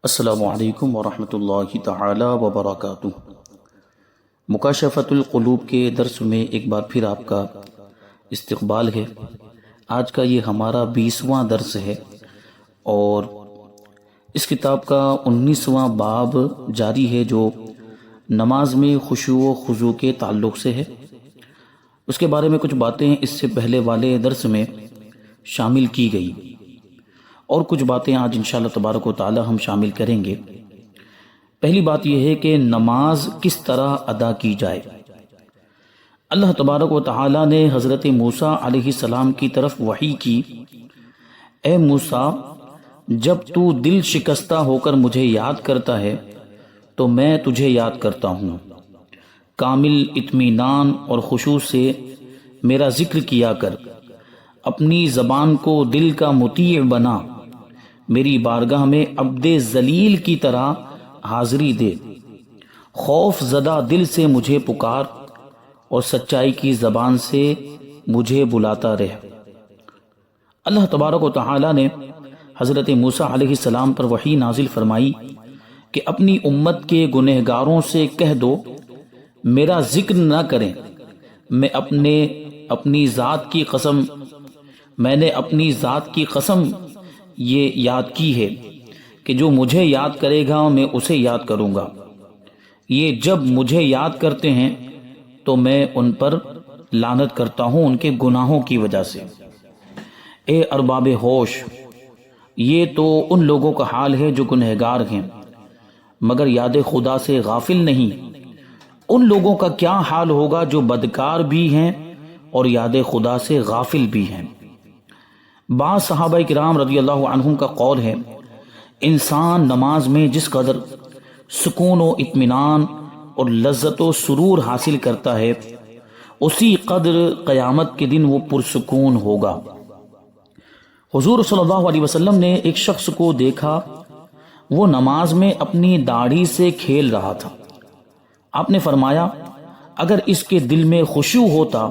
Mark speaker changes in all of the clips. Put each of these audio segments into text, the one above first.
Speaker 1: السلام علیکم ورحمۃ اللہ تعالی وبرکاتہ۔ مکاشفۃ القلوب کے درس میں ایک بار پھر آپ کا استقبال ہے۔ آج کا یہ ہمارا 20واں درس ہے اور اس کتاب کا 19واں باب جاری ہے جو نماز میں خشوع و خضوع کے تعلق سے ہے۔ اس کے بارے میں کچھ باتیں اس سے پہلے والے درس میں شامل کی گئی اور کچھ باتیں آج انشاءاللہ تبارک و تعالی ہم شامل کریں گے۔ پہلی بات یہ ہے کہ نماز کس طرح ادا کی جائے۔ اللہ تبارک و تعالی نے حضرت موسیٰ علیہ السلام کی طرف وحی کی، اے موسیٰ، جب تو دل شکستہ ہو کر مجھے یاد کرتا ہے تو میں تجھے یاد کرتا ہوں۔ کامل اطمینان اور خشوع سے میرا ذکر کیا کر، اپنی زبان کو دل کا مطیع بنا، میری بارگاہ میں عبد ذلیل کی طرح حاضری دے، خوف زدہ دل سے مجھے پکار اور سچائی کی زبان سے مجھے بلاتا رہ۔ اللہ تبارک و تعالی نے حضرت موسیٰ علیہ السلام پر وحی نازل فرمائی کہ اپنی امت کے گنہگاروں سے کہہ دو میرا ذکر نہ کریں، میں نے اپنی ذات کی قسم یہ یاد کی ہے کہ جو مجھے یاد کرے گا میں اسے یاد کروں گا۔ یہ جب مجھے یاد کرتے ہیں تو میں ان پر لعنت کرتا ہوں ان کے گناہوں کی وجہ سے۔ اے ارباب ہوش، یہ تو ان لوگوں کا حال ہے جو گنہگار ہیں مگر یاد خدا سے غافل نہیں۔ ان لوگوں کا کیا حال ہوگا جو بدکار بھی ہیں اور یاد خدا سے غافل بھی ہیں۔ بعض صحابہ کرام رضی اللہ عنہم کا قول ہے، انسان نماز میں جس قدر سکون و اطمینان اور لذت و سرور حاصل کرتا ہے اسی قدر قیامت کے دن وہ پرسکون ہوگا۔ حضور صلی اللہ علیہ وسلم نے ایک شخص کو دیکھا، وہ نماز میں اپنی داڑھی سے کھیل رہا تھا۔ آپ نے فرمایا اگر اس کے دل میں خشوع ہوتا،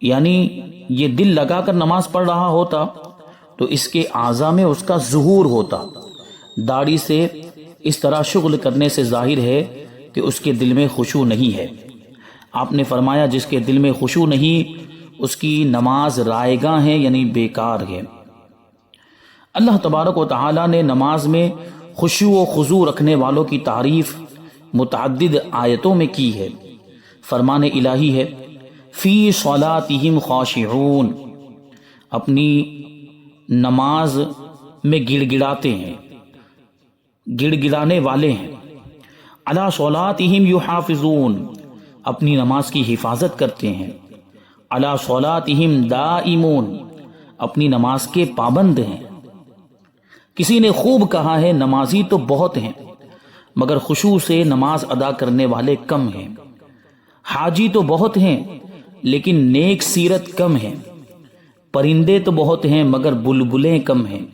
Speaker 1: یعنی یہ دل لگا کر نماز پڑھ رہا ہوتا تو اس کے اعضاء میں اس کا ظہور ہوتا۔ داڑھی سے اس طرح شغل کرنے سے ظاہر ہے کہ اس کے دل میں خشوع نہیں ہے۔ آپ نے فرمایا جس کے دل میں خشوع نہیں اس کی نماز رائگاں ہے، یعنی بیکار ہے۔ اللہ تبارک و تعالی نے نماز میں خشوع و خضوع رکھنے والوں کی تعریف متعدد آیتوں میں کی ہے۔ فرمان الہی ہے، فی صلاتہم خاشعون، اپنی نماز میں گڑ گڑاتے ہیں، گڑ گڑانے والے ہیں۔ علی صلاتہم یحافظون، اپنی نماز کی حفاظت کرتے ہیں۔ علی صلاتہم دائمون، اپنی نماز کے پابند ہیں۔ کسی نے خوب کہا ہے نمازی تو بہت ہیں مگر خشوع سے نماز ادا کرنے والے کم ہیں۔ حاجی تو بہت ہیں لیکن نیک سیرت کم ہیں۔ پرندے تو بہت ہیں مگر بلبلیں کم ہیں۔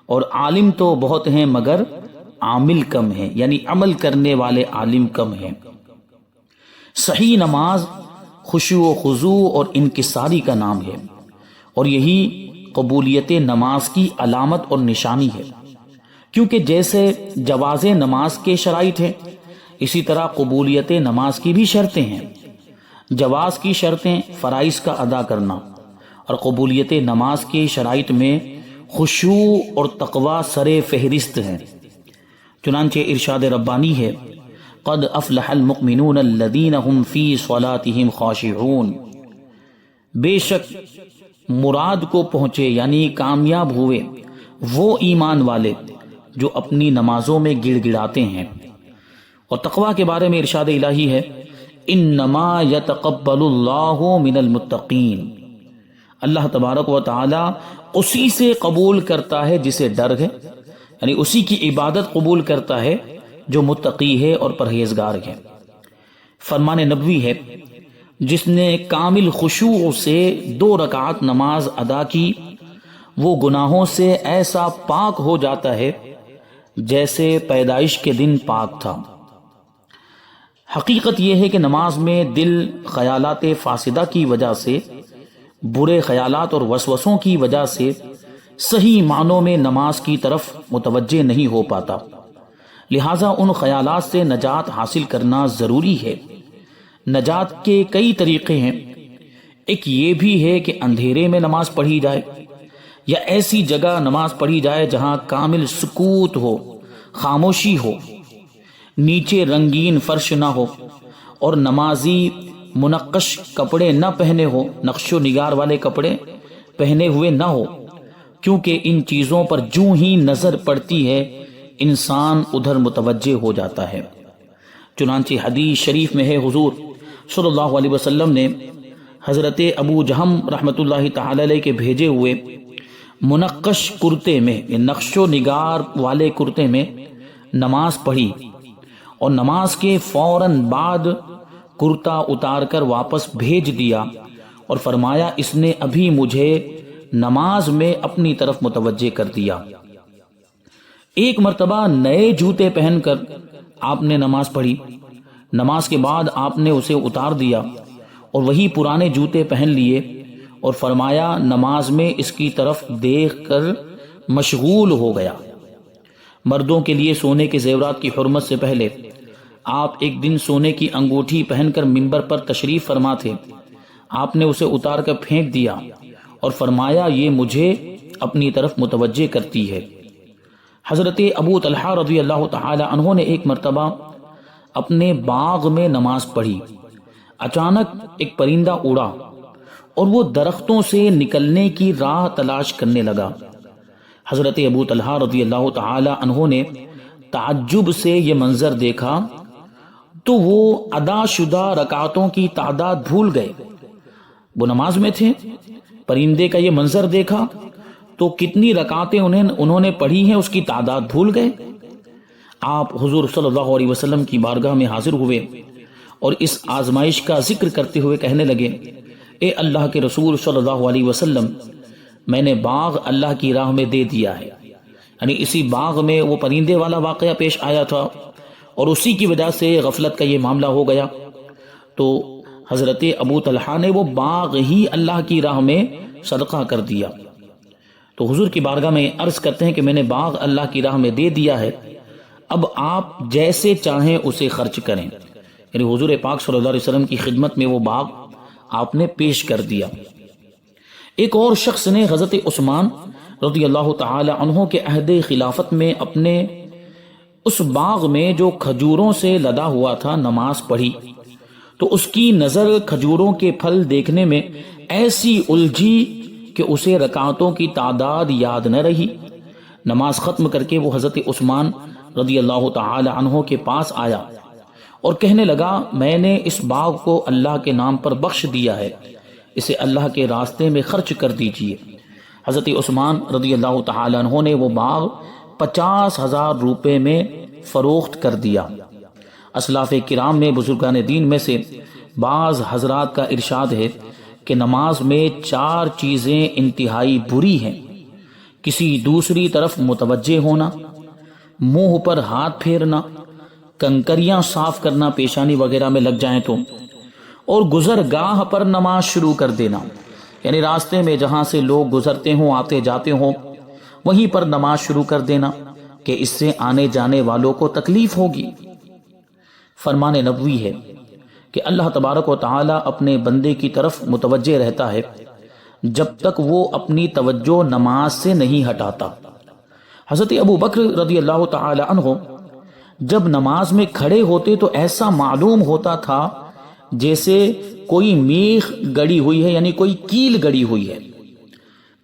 Speaker 1: اور عالم تو بہت ہیں مگر عامل کم ہیں، یعنی عمل کرنے والے عالم کم ہیں۔ صحیح نماز خشوع و خضوع اور انکساری کا نام ہے اور یہی قبولیت نماز کی علامت اور نشانی ہے، کیونکہ جیسے جواز نماز کے شرائط ہیں اسی طرح قبولیت نماز کی بھی شرطیں ہیں۔ جواز کی شرطیں فرائض کا ادا کرنا اور قبولیت نماز کی شرائط میں خشوع اور تقوی سر فہرست ہیں۔ چنانچہ ارشاد ربانی ہے، قد افلح المؤمنون الذین هم فی صلاتہم خاشعون، بے شک مراد کو پہنچے یعنی کامیاب ہوئے وہ ایمان والے جو اپنی نمازوں میں گڑ گڑاتے ہیں۔ اور تقوی کے بارے میں ارشاد الہی ہے، انما یتقبل اللہ من المتقین، اللہ تبارک و تعالی اسی سے قبول کرتا ہے جسے ڈر ہے، یعنی اسی کی عبادت قبول کرتا ہے جو متقی ہے اور پرہیزگار ہے۔ فرمان نبوی ہے، جس نے کامل خشوع سے 2 رکعت نماز ادا کی وہ گناہوں سے ایسا پاک ہو جاتا ہے جیسے پیدائش کے دن پاک تھا۔ حقیقت یہ ہے کہ نماز میں دل خیالات فاسدہ کی وجہ سے، برے خیالات اور وسوسوں کی وجہ سے صحیح معنوں میں نماز کی طرف متوجہ نہیں ہو پاتا، لہٰذا ان خیالات سے نجات حاصل کرنا ضروری ہے۔ نجات کے کئی طریقے ہیں۔ ایک یہ بھی ہے کہ اندھیرے میں نماز پڑھی جائے، یا ایسی جگہ نماز پڑھی جائے جہاں کامل سکوت ہو، خاموشی ہو، نیچے رنگین فرش نہ ہو، اور نمازی منقش کپڑے نہ پہنے ہو، نقش و نگار والے کپڑے پہنے ہوئے نہ ہو، کیونکہ ان چیزوں پر جوں ہی نظر پڑتی ہے انسان ادھر متوجہ ہو جاتا ہے۔ چنانچہ حدیث شریف میں ہے، حضور صلی اللہ علیہ وسلم نے حضرت ابو جہم رحمۃ اللہ تعالی علیہ کے بھیجے ہوئے منقش کرتے میں، نقش و نگار والے کرتے میں نماز پڑھی، اور نماز کے فوراً بعد کرتا اتار کر واپس بھیج دیا، اور فرمایا اس نے ابھی مجھے نماز میں اپنی طرف متوجہ کر دیا۔ ایک مرتبہ نئے جوتے پہن کر آپ نے نماز پڑھی، نماز کے بعد آپ نے اسے اتار دیا اور وہی پرانے جوتے پہن لیے، اور فرمایا نماز میں اس کی طرف دیکھ کر مشغول ہو گیا۔ مردوں کے لیے سونے کے زیورات کی حرمت سے پہلے آپ ایک دن سونے کی انگوٹھی پہن کر منبر پر تشریف فرما تھے، آپ نے اسے اتار کر پھینک دیا اور فرمایا یہ مجھے اپنی طرف متوجہ کرتی ہے۔ حضرت ابو طلحہ رضی اللہ تعالی عنہ نے ایک مرتبہ اپنے باغ میں نماز پڑھی، اچانک ایک پرندہ اڑا اور وہ درختوں سے نکلنے کی راہ تلاش کرنے لگا۔ حضرت ابو طلحہ رضی اللہ تعالی عنہ نے تعجب سے یہ منظر دیکھا تو وہ ادا شدہ رکعتوں کی تعداد بھول گئے۔ وہ نماز میں تھے، پرندے کا یہ منظر دیکھا تو کتنی رکعتیں انہوں نے پڑھی ہیں اس کی تعداد بھول گئے۔ آپ حضور صلی اللہ علیہ وسلم کی بارگاہ میں حاضر ہوئے اور اس آزمائش کا ذکر کرتے ہوئے کہنے لگے، اے اللہ کے رسول صلی اللہ علیہ وسلم، میں نے باغ اللہ کی راہ میں دے دیا ہے۔ یعنی اسی باغ میں وہ پرندے والا واقعہ پیش آیا تھا اور اسی کی وجہ سے غفلت کا یہ معاملہ ہو گیا، تو حضرت ابو طلحہ نے وہ باغ ہی اللہ کی راہ میں صدقہ کر دیا۔ تو حضور کی بارگاہ میں عرض کرتے ہیں کہ میں نے باغ اللہ کی راہ میں دے دیا ہے، اب آپ جیسے چاہیں اسے خرچ کریں۔ یعنی حضور پاک صلی اللہ علیہ وسلم کی خدمت میں وہ باغ آپ نے پیش کر دیا۔ ایک اور شخص نے حضرت عثمان رضی اللہ تعالی عنہ کے عہد خلافت میں اپنے اس باغ میں جو کھجوروں سے لدا ہوا تھا نماز پڑھی، تو اس کی نظر کھجوروں کے پھل دیکھنے میں ایسی الجھی کہ اسے رکعتوں کی تعداد یاد نہ رہی۔ نماز ختم کر کے وہ حضرت عثمان رضی اللہ تعالی عنہ کے پاس آیا اور کہنے لگا، میں نے اس باغ کو اللہ کے نام پر بخش دیا ہے، اسے اللہ کے راستے میں خرچ کر دیجیے۔ حضرت عثمان رضی اللہ تعالی عنہ نے وہ باغ 50,000 روپے میں فروخت کر دیا۔ اسلاف کرام میں بزرگان دین میں سے بعض حضرات کا ارشاد ہے کہ نماز میں 4 چیزیں انتہائی بری ہیں: کسی دوسری طرف متوجہ ہونا، منہ پر ہاتھ پھیرنا، کنکریاں صاف کرنا پیشانی وغیرہ میں لگ جائیں تو، اور گزرگاہ پر نماز شروع کر دینا، یعنی راستے میں جہاں سے لوگ گزرتے ہوں، آتے جاتے ہوں، وہیں پر نماز شروع کر دینا کہ اس سے آنے جانے والوں کو تکلیف ہوگی۔ فرمان نبوی ہے کہ اللہ تبارک و تعالی اپنے بندے کی طرف متوجہ رہتا ہے جب تک وہ اپنی توجہ نماز سے نہیں ہٹاتا۔ حضرت ابو بکر رضی اللہ تعالی عنہ جب نماز میں کھڑے ہوتے تو ایسا معلوم ہوتا تھا جیسے کوئی میخ گڑی ہوئی ہے، یعنی کوئی کیل گڑی ہوئی ہے۔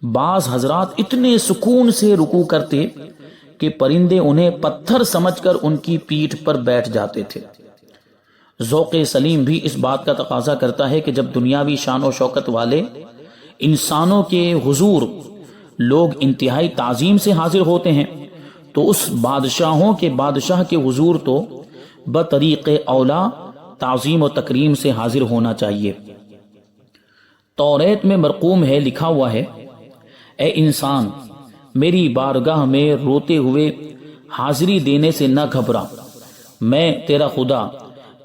Speaker 1: بعض حضرات اتنے سکون سے رکوع کرتے کہ پرندے انہیں پتھر سمجھ کر ان کی پیٹھ پر بیٹھ جاتے تھے۔ ذوق سلیم بھی اس بات کا تقاضا کرتا ہے کہ جب دنیاوی شان و شوکت والے انسانوں کے حضور لوگ انتہائی تعظیم سے حاضر ہوتے ہیں تو اس بادشاہوں کے بادشاہ کے حضور تو بطریق اولا تعظیم و تکریم سے حاضر ہونا چاہیے۔ توریت میں مرقوم ہے، لکھا ہوا ہے، اے انسان، میری بارگاہ میں روتے ہوئے حاضری دینے سے نہ گھبرا، میں تیرا خدا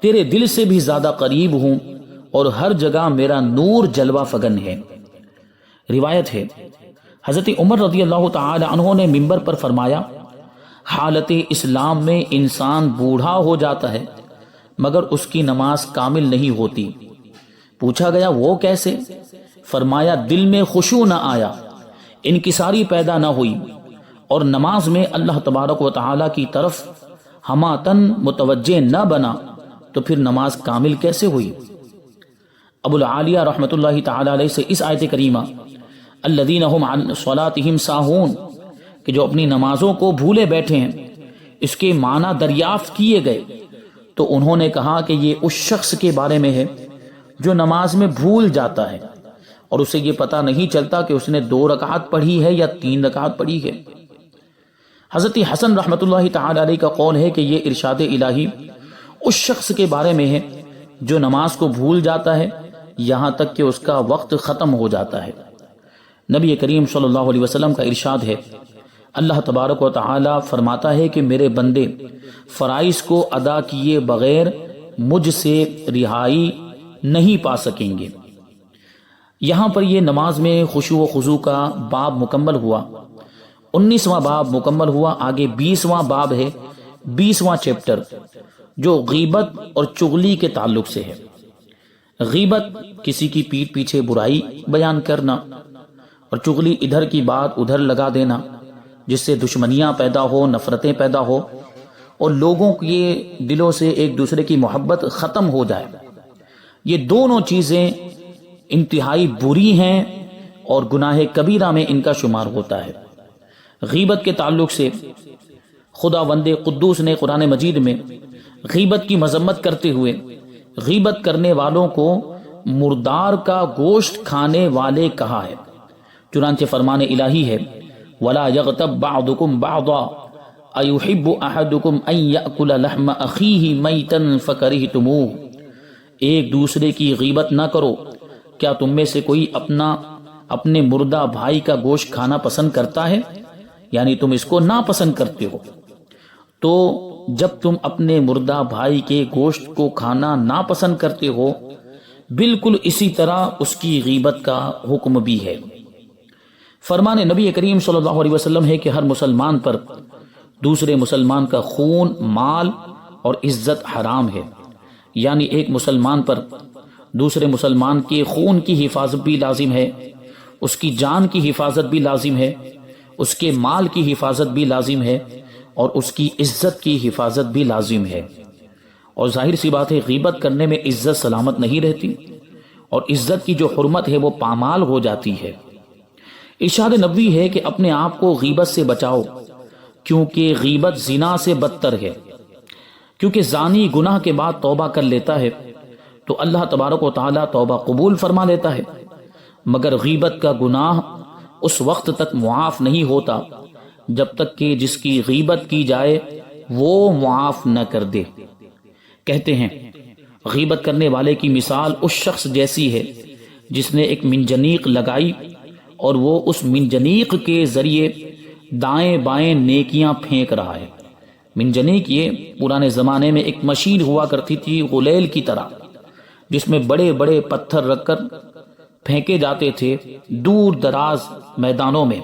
Speaker 1: تیرے دل سے بھی زیادہ قریب ہوں اور ہر جگہ میرا نور جلوہ فگن ہے۔ روایت ہے حضرت عمر رضی اللہ تعالی عنہ نے منبر پر فرمایا، حالت اسلام میں انسان بوڑھا ہو جاتا ہے مگر اس کی نماز کامل نہیں ہوتی۔ پوچھا گیا وہ کیسے؟ فرمایا دل میں خشوع نہ آیا، انکساری پیدا نہ ہوئی، اور نماز میں اللہ تبارک و تعالی کی طرف ہماتن متوجہ نہ بنا، تو پھر نماز کامل کیسے ہوئی؟ ابو العالیہ رحمۃ اللہ تعالی علیہ سے اس آیت کریمہ الذین هم عن صلاتهم ساہون کہ جو اپنی نمازوں کو بھولے بیٹھے ہیں، اس کے معنی دریافت کیے گئے تو انہوں نے کہا کہ یہ اس شخص کے بارے میں ہے جو نماز میں بھول جاتا ہے اور اسے یہ پتہ نہیں چلتا کہ اس نے 2 رکعات پڑھی ہے یا 3 رکعات پڑھی ہے۔ حضرت حسن رحمۃ اللہ تعالی علیہ کا قول ہے کہ یہ ارشاد الہی اس شخص کے بارے میں ہے جو نماز کو بھول جاتا ہے یہاں تک کہ اس کا وقت ختم ہو جاتا ہے۔ نبی کریم صلی اللہ علیہ وسلم کا ارشاد ہے، اللہ تبارک و تعالی فرماتا ہے کہ میرے بندے فرائض کو ادا کیے بغیر مجھ سے رہائی نہیں پا سکیں گے۔ یہاں پر یہ نماز میں خشوع و خضوع کا باب مکمل ہوا، 19واں باب مکمل ہوا۔ آگے 20واں باب ہے، 20واں چیپٹر، جو غیبت اور چغلی کے تعلق سے ہے۔ غیبت کسی کی پیٹھ پیچھے برائی بیان کرنا، اور چغلی ادھر کی بات ادھر لگا دینا جس سے دشمنیاں پیدا ہو، نفرتیں پیدا ہو اور لوگوں کے دلوں سے ایک دوسرے کی محبت ختم ہو جائے۔ یہ دونوں چیزیں انتہائی بری ہیں اور گناہ کبیرہ میں ان کا شمار ہوتا ہے۔ غیبت کے تعلق سے خداوند قدوس نے قرآن مجید میں غیبت کی مذمت کرتے ہوئے غیبت کرنے والوں کو مردار کا گوشت کھانے والے کہا ہے۔ چنانچہ فرمان الہی ہے، وَلَا يَغْتَبْ بَعْضُكُمْ بَعْضًا أَيُحِبُّ أَحَدُكُمْ أَن يَأْكُلَ لَحْمَ أَخِيهِ مَيْتًا فَكَرِهْتُمُوهُ، ایک دوسرے کی غیبت نہ کرو، کیا تم میں سے کوئی اپنے مردہ بھائی کا گوشت کھانا پسند کرتا ہے؟ یعنی تم اس کو ناپسند کرتے ہو۔ تو جب تم اپنے مردہ بھائی کے گوشت کو کھانا ناپسند کرتے ہو، بالکل اسی طرح اس کی غیبت کا حکم بھی ہے۔ فرمان نبی کریم صلی اللہ علیہ وسلم ہے کہ ہر مسلمان پر دوسرے مسلمان کا خون، مال اور عزت حرام ہے، یعنی ایک مسلمان پر دوسرے مسلمان کے خون کی حفاظت بھی لازم ہے، اس کی جان کی حفاظت بھی لازم ہے، اس کے مال کی حفاظت بھی لازم ہے اور اس کی عزت کی حفاظت بھی لازم ہے۔ اور ظاہر سی بات ہے غیبت کرنے میں عزت سلامت نہیں رہتی اور عزت کی جو حرمت ہے وہ پامال ہو جاتی ہے۔ ارشاد نبوی ہے کہ اپنے آپ کو غیبت سے بچاؤ، کیونکہ غیبت زنا سے بدتر ہے، کیونکہ زانی گناہ کے بعد توبہ کر لیتا ہے تو اللہ تبارک و تعالی توبہ قبول فرما لیتا ہے، مگر غیبت کا گناہ اس وقت تک معاف نہیں ہوتا جب تک کہ جس کی غیبت کی جائے وہ معاف نہ کر دے۔ کہتے ہیں غیبت کرنے والے کی مثال اس شخص جیسی ہے جس نے ایک منجنیق لگائی اور وہ اس منجنیق کے ذریعے دائیں بائیں نیکیاں پھینک رہا ہے۔ منجنیق یہ پرانے زمانے میں ایک مشین ہوا کرتی تھی غلیل کی طرح، جس میں بڑے بڑے پتھر رکھ کر پھینکے جاتے تھے دور دراز میدانوں میں۔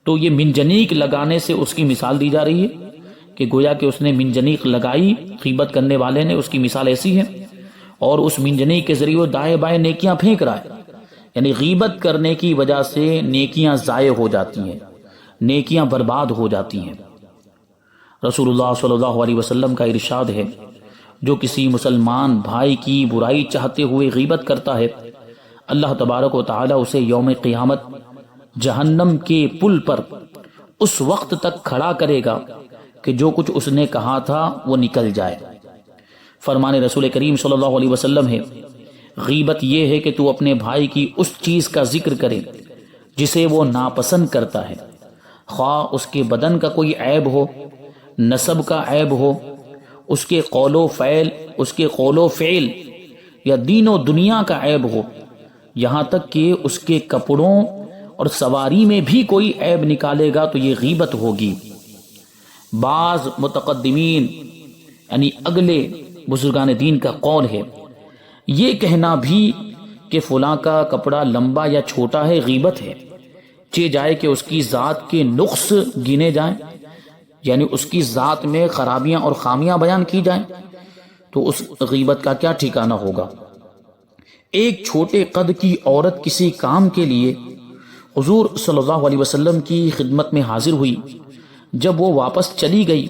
Speaker 1: تو یہ منجنیق لگانے سے اس کی مثال دی جا رہی ہے کہ گویا کہ اس نے منجنیق لگائی، غیبت کرنے والے نے، اس کی مثال ایسی ہے، اور اس منجنیق کے ذریعے وہ دائیں بائیں نیکیاں پھینک رہا ہے۔ یعنی غیبت کرنے کی وجہ سے نیکیاں ضائع ہو جاتی ہیں، نیکیاں برباد ہو جاتی ہیں۔ رسول اللہ صلی اللہ علیہ وسلم کا ارشاد ہے، جو کسی مسلمان بھائی کی برائی چاہتے ہوئے غیبت کرتا ہے، اللہ تبارک و تعالی اسے یوم قیامت جہنم کے پل پر اس وقت تک کھڑا کرے گا کہ جو کچھ اس نے کہا تھا وہ نکل جائے۔ فرمان رسول کریم صلی اللہ علیہ وسلم ہے، غیبت یہ ہے کہ تو اپنے بھائی کی اس چیز کا ذکر کرے جسے وہ ناپسند کرتا ہے، خواہ اس کے بدن کا کوئی عیب ہو، نسب کا عیب ہو، اس کے قول و فعل یا دین و دنیا کا عیب ہو، یہاں تک کہ اس کے کپڑوں اور سواری میں بھی کوئی عیب نکالے گا تو یہ غیبت ہوگی۔ بعض متقدمین یعنی اگلے بزرگان دین کا قول ہے، یہ کہنا بھی کہ فلاں کا کپڑا لمبا یا چھوٹا ہے غیبت ہے، چے جائے کہ اس کی ذات کے نقص گنے جائیں، یعنی اس کی ذات میں خرابیاں اور خامیاں بیان کی جائیں، تو اس غیبت کا کیا ٹھکانہ ہوگا۔ ایک چھوٹے قد کی عورت کسی کام کے لیے حضور صلی اللہ علیہ وسلم کی خدمت میں حاضر ہوئی۔ جب وہ واپس چلی گئی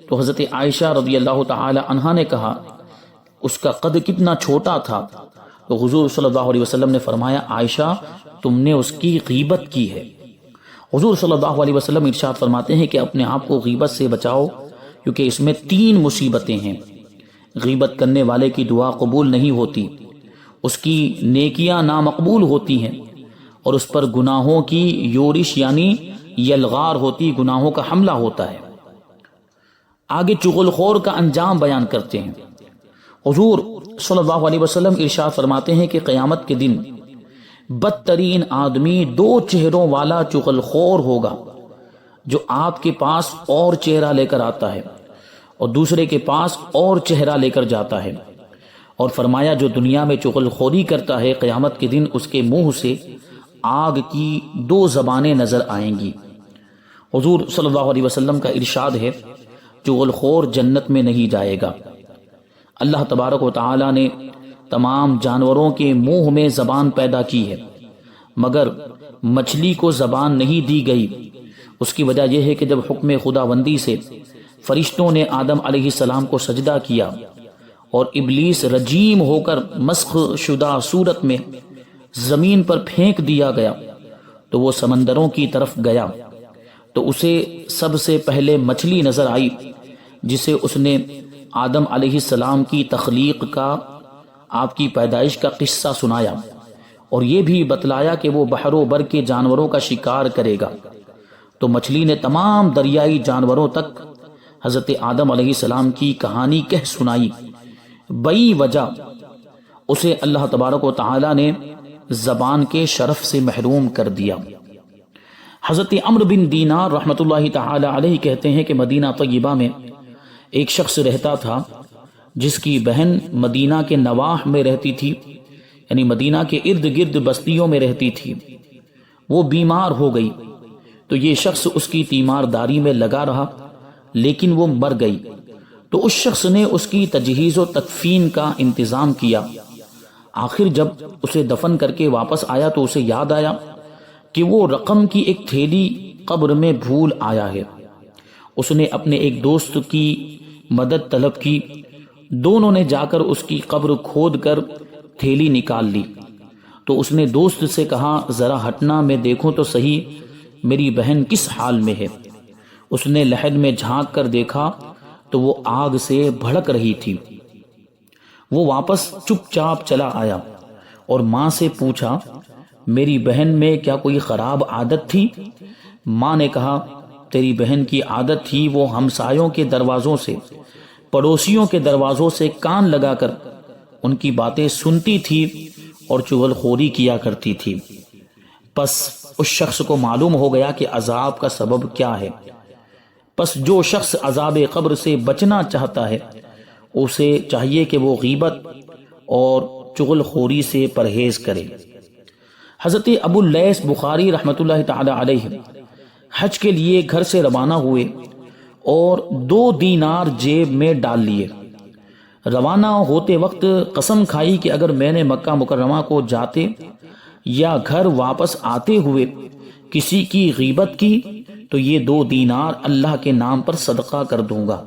Speaker 1: تو حضرت عائشہ رضی اللہ تعالی عنہا نے کہا اس کا قد کتنا چھوٹا تھا، تو حضور صلی اللہ علیہ وسلم نے فرمایا عائشہ تم نے اس کی غیبت کی ہے۔ حضور صلی اللہ علیہ وسلم ارشاد فرماتے ہیں کہ اپنے آپ کو غیبت سے بچاؤ، کیونکہ اس میں 3 مصیبتیں ہیں۔ غیبت کرنے والے کی دعا قبول نہیں ہوتی، اس کی نیکیاں نامقبول ہوتی ہیں، اور اس پر گناہوں کی یورش یعنی یلغار ہوتی، گناہوں کا حملہ ہوتا ہے۔ آگے چغل خور کا انجام بیان کرتے ہیں۔ حضور صلی اللہ علیہ وسلم ارشاد فرماتے ہیں کہ قیامت کے دن بدترین آدمی 2 چہروں والا چغل خور ہوگا، جو آپ کے پاس اور چہرہ لے کر آتا ہے اور دوسرے کے پاس اور چہرہ لے کر جاتا ہے، اور فرمایا جو دنیا میں چغل خوری کرتا ہے قیامت کے دن اس کے منہ سے آگ کی 2 زبانیں نظر آئیں گی۔ حضور صلی اللہ علیہ وسلم کا ارشاد ہے چغل خور جنت میں نہیں جائے گا۔ اللہ تبارک و تعالی نے تمام جانوروں کے منہ میں زبان پیدا کی ہے، مگر مچھلی کو زبان نہیں دی گئی۔ اس کی وجہ یہ ہے کہ جب حکم خداوندی سے فرشتوں نے آدم علیہ السلام کو سجدہ کیا اور ابلیس رجیم ہو کر مسخ شدہ صورت میں زمین پر پھینک دیا گیا تو وہ سمندروں کی طرف گیا، تو اسے سب سے پہلے مچھلی نظر آئی، جسے اس نے آدم علیہ السلام کی تخلیق کا، آپ کی پیدائش کا قصہ سنایا، اور یہ بھی بتلایا کہ وہ بحر و بر کے جانوروں کا شکار کرے گا۔ تو مچھلی نے تمام دریائی جانوروں تک حضرت آدم علیہ السلام کی کہانی کہہ سنائی۔ بئی وجہ اسے اللہ تبارک و تعالی نے زبان کے شرف سے محروم کر دیا۔ حضرت عمرو بن دینار رحمۃ اللہ تعالی علیہ کہتے ہیں کہ مدینہ طیبہ میں ایک شخص رہتا تھا جس کی بہن مدینہ کے نواح میں رہتی تھی، یعنی مدینہ کے ارد گرد بستیوں میں رہتی تھی۔ وہ بیمار ہو گئی تو یہ شخص اس کی تیمارداری میں لگا رہا، لیکن وہ مر گئی تو اس شخص نے اس کی تجہیز و تکفین کا انتظام کیا۔ آخر جب اسے دفن کر کے واپس آیا تو اسے یاد آیا کہ وہ رقم کی ایک تھیلی قبر میں بھول آیا ہے۔ اس نے اپنے ایک دوست کی مدد طلب کی، دونوں نے جا کر اس کی قبر کھود کر تھیلی نکال لی۔ تو اس نے دوست سے کہا ذرا ہٹنا، میں دیکھوں تو صحیح میری بہن کس حال میں ہے۔ اس نے لحد میں جھانک کر دیکھا تو وہ آگ سے بھڑک رہی تھی۔ وہ واپس چپ چاپ چلا آیا اور ماں سے پوچھا میری بہن میں کیا کوئی خراب عادت تھی؟ ماں نے کہا تیری بہن کی عادت تھی وہ ہمسایوں کے دروازوں سے، پڑوسیوں کے دروازوں سے کان لگا کر ان کی باتیں سنتی تھی اور چغل خوری کیا کرتی تھی۔ پس اس شخص کو معلوم ہو گیا کہ عذاب کا سبب کیا ہے۔ پس جو شخص عذاب قبر سے بچنا چاہتا ہے اسے چاہیے کہ وہ غیبت اور چغل خوری سے پرہیز کرے۔ حضرت ابو اللیث بخاری رحمۃ اللہ تعالی علیہ حج کے لیے گھر سے روانہ ہوئے اور 2 دینار جیب میں ڈال لیے۔ روانہ ہوتے وقت قسم کھائی کہ اگر میں نے مکہ مکرمہ کو جاتے یا گھر واپس آتے ہوئے کسی کی غیبت کی تو یہ 2 دینار اللہ کے نام پر صدقہ کر دوں گا۔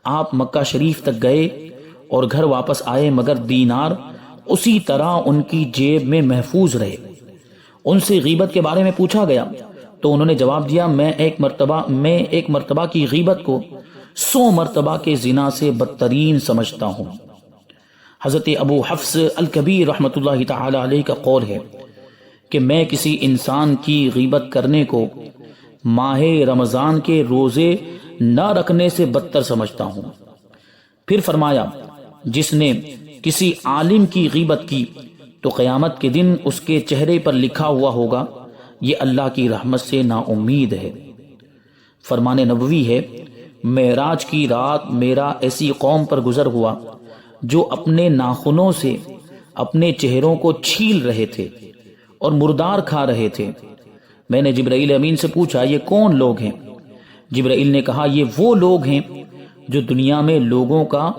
Speaker 1: آپ مکہ شریف تک گئے اور گھر واپس آئے، مگر دینار اسی طرح ان کی جیب میں محفوظ رہے۔ ان سے غیبت کے بارے میں پوچھا گیا تو انہوں نے جواب دیا میں ایک مرتبہ کی غیبت کو 100 مرتبہ کے زنا سے بدترین سمجھتا ہوں۔ حضرت ابو حفص الکبیر رحمۃ اللہ تعالی علیہ کا قول ہے کہ میں کسی انسان کی غیبت کرنے کو ماہ رمضان کے روزے نہ رکھنے سے بدتر سمجھتا ہوں۔ پھر فرمایا جس نے کسی عالم کی غیبت کی تو قیامت کے دن اس کے چہرے پر لکھا ہوا ہوگا یہ اللہ کی رحمت سے نا امید ہے۔ فرمان نبوی ہے معراج کی رات میرا ایسی قوم پر گزر ہوا جو اپنے ناخنوں سے اپنے چہروں کو چھیل رہے تھے اور مردار کھا رہے تھے۔ میں نے جبرائیل امین سے پوچھا یہ کون لوگ ہیں؟ جبرائیل نے کہا یہ وہ لوگ ہیں جو دنیا میں لوگوں کا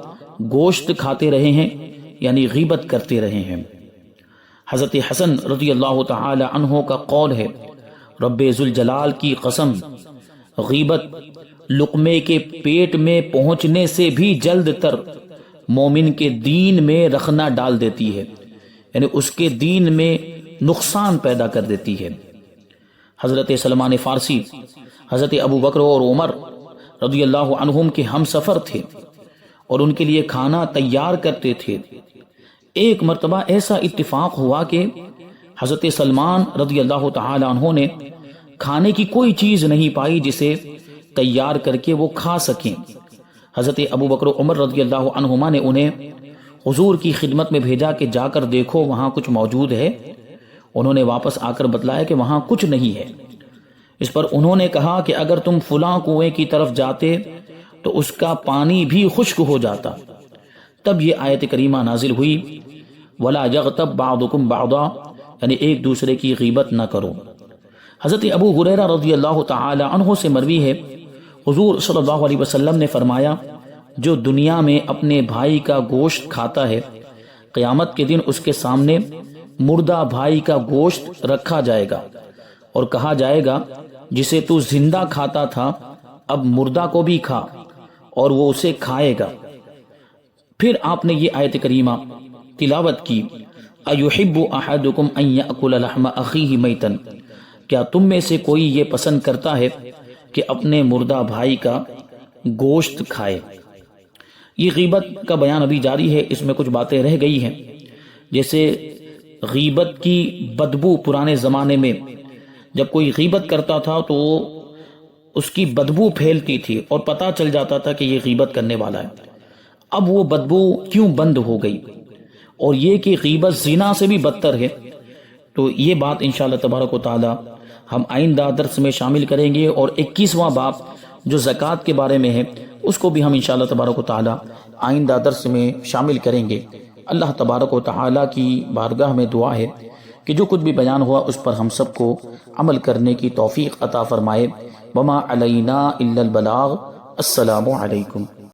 Speaker 1: گوشت کھاتے رہے ہیں، یعنی غیبت کرتے رہے ہیں۔ حضرت حسن رضی اللہ تعالی عنہ کا قول ہے، رب ذوالجلال کی قسم، غیبت لقمے کے پیٹ میں پہنچنے سے بھی جلد تر مومن کے دین میں رخنا ڈال دیتی ہے، یعنی اس کے دین میں نقصان پیدا کر دیتی ہے۔ حضرت سلمان فارسی حضرت ابو بکر اور عمر رضی اللہ عنہم کے ہم سفر تھے اور ان کے لیے کھانا تیار کرتے تھے۔ ایک مرتبہ ایسا اتفاق ہوا کہ حضرت سلمان رضی اللہ تعالی عنہ نے کھانے کی کوئی چیز نہیں پائی جسے تیار کر کے وہ کھا سکیں۔ حضرت ابو بکر عمر رضی اللہ عنہما نے انہیں حضور کی خدمت میں بھیجا کہ جا کر دیکھو وہاں کچھ موجود ہے۔ انہوں نے واپس آ کر بتلایا کہ وہاں کچھ نہیں ہے۔ اس پر انہوں نے کہا کہ اگر تم فلاں کنویں کی طرف جاتے تو اس کا پانی بھی خشک ہو جاتا۔ تب یہ آیت کریمہ نازل ہوئی، وَلَا يَغْتَبْ بَعْضُكُمْ بَعْضًا، یعنی ایک دوسرے کی غیبت نہ کرو۔ حضرت ابو ہریرہ رضی اللہ تعالی عنہ سے مروی ہے، حضور صلی اللہ علیہ وسلم نے فرمایا، جو دنیا میں اپنے بھائی کا گوشت کھاتا ہے، قیامت کے دن اس کے سامنے مردہ بھائی کا گوشت رکھا جائے گا اور کہا جائے گا جسے تو زندہ کھاتا تھا اب مردہ کو بھی کھا، اور وہ اسے کھائے گا۔ پھر آپ نے یہ آیت کریمہ تلاوت کی، اَيُحِبُّ أَحَدُكُمْ أَن يَأْكُلَ لَحْمَ أَخِيهِ مَيْتًا، کیا تم میں سے کوئی یہ پسند کرتا ہے کہ اپنے مردہ بھائی کا گوشت کھائے؟ یہ غیبت کا بیان ابھی جاری ہے، اس میں کچھ باتیں رہ گئی ہیں، جیسے غیبت کی بدبو۔ پرانے زمانے میں جب کوئی غیبت کرتا تھا تو اس کی بدبو پھیلتی تھی اور پتہ چل جاتا تھا کہ یہ غیبت کرنے والا ہے۔ اب وہ بدبو کیوں بند ہو گئی؟ اور یہ کہ غیبت زنا سے بھی بدتر ہے، تو یہ بات انشاءاللہ تبارک و تعالی ہم آئندہ درس میں شامل کریں گے، اور 21واں باب جو زکوٰۃ کے بارے میں ہے اس کو بھی ہم انشاءاللہ تبارک و تعالی آئندہ درس میں شامل کریں گے۔ اللہ تبارک و تعالی کی بارگاہ میں دعا ہے کہ جو کچھ بھی بیان ہوا اس پر ہم سب کو عمل کرنے کی توفیق عطا فرمائے۔ وما علینا الا البلاغ۔ السلام علیکم۔